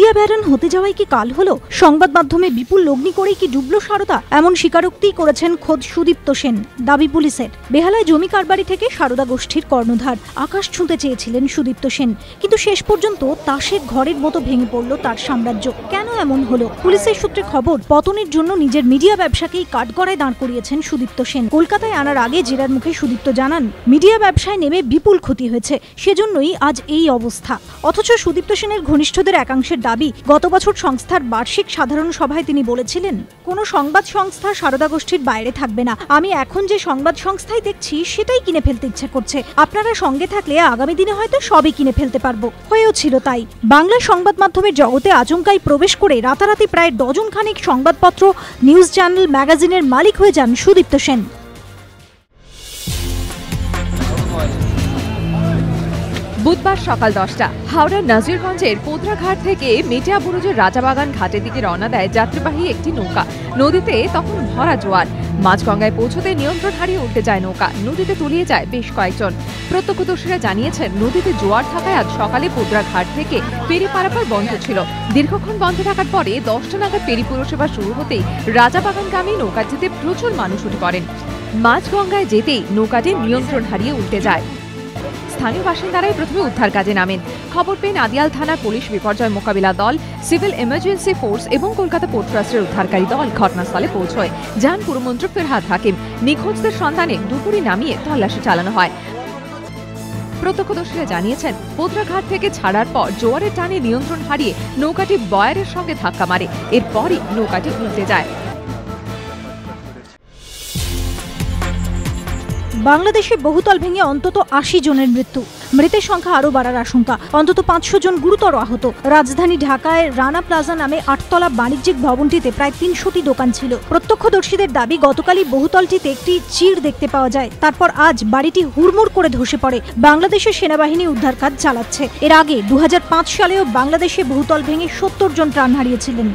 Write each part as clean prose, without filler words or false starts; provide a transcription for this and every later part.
Media Baron হতে যাওয়াই কি কাল হলো? সংবাদ মাধ্যমে বিপুল লগ্নি করেই কি ডুবল সারদা? এমন স্বীকারোক্তি করেছেন খোদ সুদীপ্ত সেন। দাবি পুলিশের, বেহালায় জমি কারবারি থেকে সারদা গোষ্ঠীর কর্ণধার। আকাশ ছুঁতে চেয়েছিলেন সুদীপ্ত সেন, কিন্তু শেষ পর্যন্ত তাসের ঘরের মতো ভেঙে পড়ল তার সাম্রাজ্য। কেন এমন হলো? পুলিশের সূত্রে খবর, পতনের জন্য নিজের মিডিয়া ব্যবসাকেই কাঠগড়ায় দাঁড় করিয়েছেন সুদীপ্ত সেন। কলকাতায় আনার আগে জেরার মুখে সুদীপ্ত জানান, মিডিয়া ব্যবসায় নেমে বিপুল ক্ষতি হয়েছে, সেজন্যই আজ এই অবস্থা। অথচ সুদীপ্ত সেনের ঘনিষ্ঠদের একাংশের দাবি, গত বছর সংস্থার বার্ষিক সাধারণ সভায় তিনি বলেছিলেন, কোনো সংবাদ সংস্থা সারদা গোষ্ঠীর বাইরে থাকবে না। আমি এখন যে সংবাদ সংস্থায় দেখছি সেটাই কিনে ফেলতে ইচ্ছা করছে। আপনারা সঙ্গে থাকলে আগামী দিনে হয়তো সবই কিনে ফেলতে পারবো। হয়েও ছিল তাই। বাংলা সংবাদ মাধ্যমের জগতে আচমকাই প্রবেশ করে রাতারাতি প্রায় ডজন খানিক সংবাদপত্র, নিউজ চ্যানেল, ম্যাগাজিনের মালিক হয়ে যান সুদীপ্ত সেন। বুধবার সকাল 10টা হাওড়ার নাজিরগঞ্জের পোদ্রাঘাট থেকে মেটিয়া বুরুজের রাজাবাগান ঘাটের দিকে রওনা দেয় যাত্রীবাহী একটি নৌকা। নদীতে তখন ভরা জোয়ার। মাঝগঙ্গায় পৌঁছতে নিয়ন্ত্রণ হারিয়ে উঠতে যায় নৌকা। নদীতে তলিয়ে যায় বেশ কয়েকজন। প্রত্যক্ষদর্শীরা জানিয়েছেন, নদীতে জোয়ার থাকায় আজ সকালে পোদ্রাঘাট থেকে ফেরি পারাপার বন্ধ ছিল। দীর্ঘক্ষণ বন্ধ থাকার পরে 10টা নাগাদ ফেরি পরিষেবা শুরু হতেই রাজাবাগানগামী নৌকাটিতে প্রচুর মানুষ উঠে পড়েন। মাঝগঙ্গায় যেতেই নৌকাটি নিয়ন্ত্রণ হারিয়ে উল্টে যায়। স্থানীয় বাসিন্দারাই প্রথমে উদ্ধার কাজে নামেন। খবর পেয়ে নাদিয়াল থানার পুলিশ বিপর্যয় মোকাবিলা দল, সিভিল এমার্জেন্সি ফোর্স এবং কলকাতা পোর্ট ট্রাস্টের উদ্ধারকারী দল ঘটনাস্থলে পৌঁছয়। যান পুরমন্ত্রী ফিরহাদ হাকিম। নিখোঁজদের সন্ধানে ডুবুরি নামিয়ে তল্লাশি চালানো হয়। প্রত্যক্ষদর্শীরা জানিয়েছেন, পোদ্রাঘাট থেকে ছাড়ার পর জোয়ারের টানে নিয়ন্ত্রণ হারিয়ে নৌকাটি বয়ারের সঙ্গে ধাক্কা মারে। এরপরই নৌকাটি উল্টে যায়। বাংলাদেশে বহুতল ভেঙে অন্তত 80 জনের মৃত্যু। মৃতের সংখ্যা আরও বাড়ার আশঙ্কা। অন্তত 500 জন গুরুতর আহত। রাজধানী ঢাকায় রানা প্লাজা নামে 8তলা বাণিজ্যিক ভবনটিতে প্রায় 300টি দোকান ছিল। প্রত্যক্ষদর্শীদের দাবি, গতকালই বহুতলটিতে একটি চির দেখতে পাওয়া যায়। তারপর আজ বাড়িটি হুড়মুড় করে ধসে পড়ে। বাংলাদেশের সেনাবাহিনী উদ্ধার কাজ চালাচ্ছে। এর আগে 2005 সালেও বাংলাদেশে বহুতল ভেঙে 70 জন প্রাণ হারিয়েছিলেন।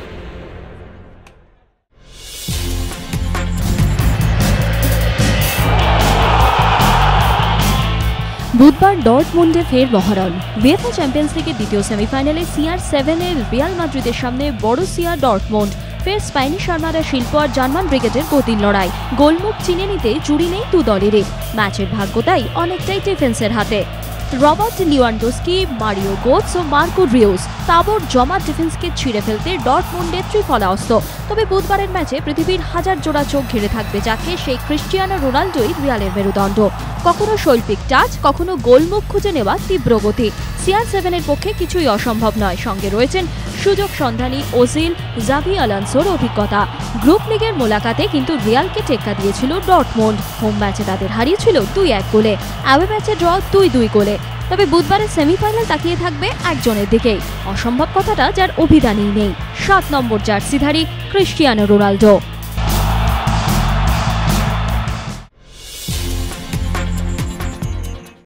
বুধবার ডর্টমুন্ডে ফের মহরণ। উয়েফা চ্যাম্পিয়ন্স লিগের দ্বিতীয় সেমিফাইনালে CR7-এর রিয়াল মাদ্রিদের সামনে বরুসিয়া ডর্টমুন্ড। ফের স্প্যানিশ আর্মারা শিল্প আর জার্মান ব্রিগেডের গতির লড়াই। গোলমুখ চিনে নিতে জুড়ি নেই দু দলেরই। ম্যাচের ভাগ্য তাই অনেকটাই ডিফেন্সের হাতে। রবার্ট লিওয়ান্ডোস্কি, মারিও গোটস ও মার্কো রিউস তাবড় জমা ডিফেন্সকে ছিঁড়ে ফেলতে ডর্টমুন্ডের ত্রিফলা অস্ত্র। তবে বুধবারের ম্যাচে পৃথিবীর হাজার জোড়া চোখ ঘিরে থাকবে যাকে, সেই ক্রিস্টিয়ানো রোনাল্ডোই রিয়ালের মেরুদণ্ড। কখনো শৈল্পিক টাচ, কখনো গোলমুখ খুঁজে নেওয়া তীব্র গতি। CR7-এর পক্ষে কিছুই অসম্ভব নয়। সঙ্গে রয়েছেন সুযোগ সন্ধানী ওজিল, জাভি আলোনসোর অভিজ্ঞতা। গ্রুপ লিগের মোলাকাতে কিন্তু রিয়ালকে টেক্কা দিয়েছিল ডর্টমুন্ড। হোম ম্যাচে তাদের হারিয়েছিল 2-1 গোলে। অ্যাওয়ে ম্যাচে ড্র 2-2 গোলে। তবে বুধবারের সেমিফাইনাল তাকিয়ে থাকবে একজনের দিকেই। অসম্ভব কথাটা যার অভিধানেই নেই, 7 নম্বর জার্সিধারী ক্রিস্টিয়ানো রোনাল্ডো।